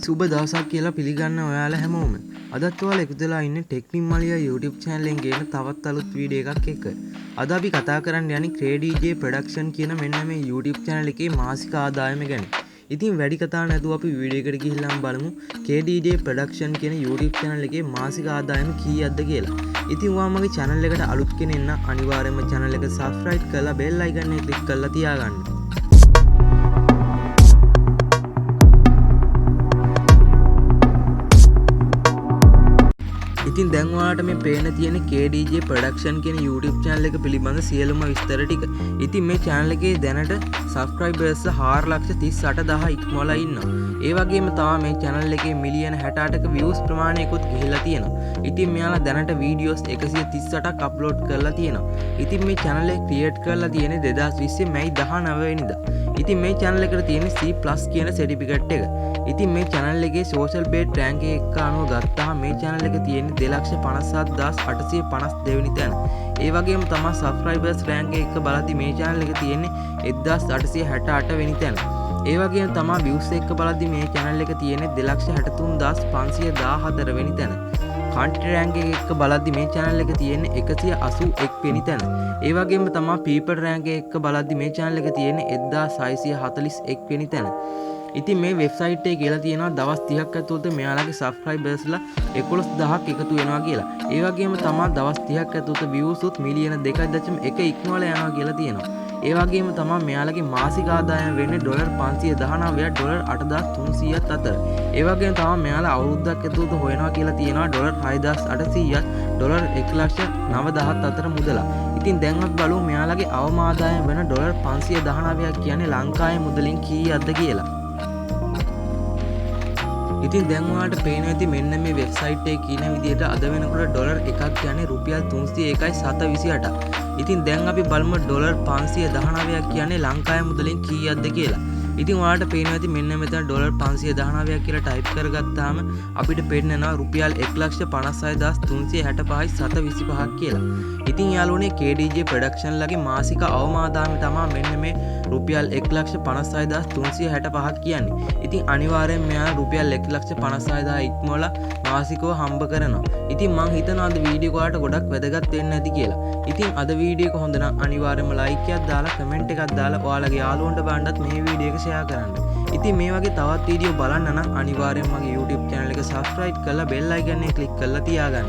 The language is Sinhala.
සුබ දවසක් කියලා පිළිගන්න ඔයාලා හැමෝම. අදත් ඔයාලා එකතු වෙලා ඉන්නේ ටෙක්නික් මලියා YouTube channel එකෙන් ගේන තවත් අලුත් වීඩියෝ එකක් එක්ක. අද අපි කතා කරන්න යන්නේ KDJ Production කියන මෙන්න මේ YouTube channel එකේ මාසික ආදායම ගැන. ඉතින් වැඩි කතා නැතුව අපි වීඩියෝ එකට ගිහිල්ලාම බලමු KDJ Production කියන YouTube channel එකේ මාසික ආදායම කීයක්ද කියලා. ඉතින් ඔයා මගේ channel එකට අලුත් කෙනෙක් නම් අනිවාර්යයෙන්ම channel එක subscribe කරලා bell icon එක click කරලා තියාගන්න. ඉතින් දැන් ඔයාලට මේ පේන තියෙන KDJ Production කියන YouTube channel එක පිළිබඳ සියලුම විස්තර ටික. ඉතින් මේ channel එකේ දැනට subscribers 4,38,000 ඉක්මවලා ඉන්නවා. ඒ වගේම තමයි මේ channel එකේ මිලියන 68ක views ප්‍රමාණයකුත් ගිහිල්ලා තියෙනවා. ඉතින් මෙයාලා දැනට videos 138ක් upload කරලා තියෙනවා. ඉතින් මේ channel එක create කරලා තියෙන්නේ 2020 මැයි 19 වෙනිදා. ඉතින් මේ channel එකට තියෙන C+ කියන certificate එක. ඉතින් මේ channel එකේ social page rank එක අනුව ගත්තාම මේ channel එක තියෙන්නේ 2,57,852 වෙනි තැන. ඒ වගේම තමයි subscribers rank එක බලද්දි මේ channel එක තියෙන්නේ 1,868 වෙනි තැන. ඒ වගේම තමයි views එක බලද්දි මේ channel එක තියෙන්නේ 2,63,514 වෙනි තැන. country rank එක බලද්දි මේ channel එක තියෙන්නේ 181 වෙනි තැන. ඒ වගේම තමයි people rank එක බලද්දි මේ channel එක තියෙන්නේ 1,641 වෙනි තැන. ඉතින් මේ වෙබ්සයිට් එකේ කියලා තියෙනවා දවස් 30ක් ඇතුළත මෙයාලගේ සබ්ස්ක්‍රයිබර්ස්ලා 11000ක් එකතු වෙනවා කියලා. ඒ වගේම තමයි දවස් 30ක් ඇතුළත views උත් මිලියන 2.1 ඉක්මවලා යනවා කියලා තියෙනවා. ඒ වගේම තමයි මෙයාලගේ මාසික ආදායම වෙන්නේ $519ක් $8,300ත් අතර. ඒ වගේම තමයි මෙයාලා අවුරුද්දක් ඇතුළත හොයනවා කියලා තියෙනවා $6,800ක් $1,09,000ත් අතර මුදලක්. ඉතින් දැන් අපි බලමු මෙයාලගේ අවම ආදායම වෙන $519ක් කියන්නේ ලංකාවේ මුදලින් කීයක්ද කියලා. ඉතින් දැන් ඔයාලට පේනවා ඇති මෙන්න මේ වෙබ්සයිට් එකේ කියන විදිහට අද වෙනකොට ඩොලර් එකක් කියන්නේ රුපියල් 301.728. ඉතින් දැන් අපි බලමු ඩොලර් 519ක් කියන්නේ ලංකාවේ මුදලින් කීයක්ද කියලා. ඉතින් ඔයාලට පේනවා ඇති මෙන්න මෙතන ඩොලර් 519ක් කියලා ටයිප් කරගත්තාම අපිට පෙන්නනවා රුපියල් 1,56,365.725ක් කියලා. ඉතින් යාළුවනේ KDJ Production ලගේ මාසික අවම ආදායම තමයි මෙන්න මේ රුපියල් 1,56,365ක් කියන්නේ. ඉතින් අනිවාර්යෙන් මෙයා රුපියල් 1,56,000 ඉක්මවලා මාසිකව හම්බ කරනවා. ඉතින් මං හිතනවා අද වීඩියෝ එක ඔයාලට ගොඩක් වැදගත් වෙන්න ඇති කියලා. ඉතින් අද වීඩියෝ එක හොඳ නම් අනිවාර්යෙන්ම like එකක් දාලා comment එකක් දාලා ඔයාලගේ යාළුවන්ට බලන්නත් මේ වීඩියෝ එක share කරන්න. ඉතින් මේ වගේ තවත් වීඩියෝ බලන්න නම් අනිවාර්යෙන්ම මගේ YouTube channel එක subscribe කරලා bell icon එක click කරලා තියාගන්න.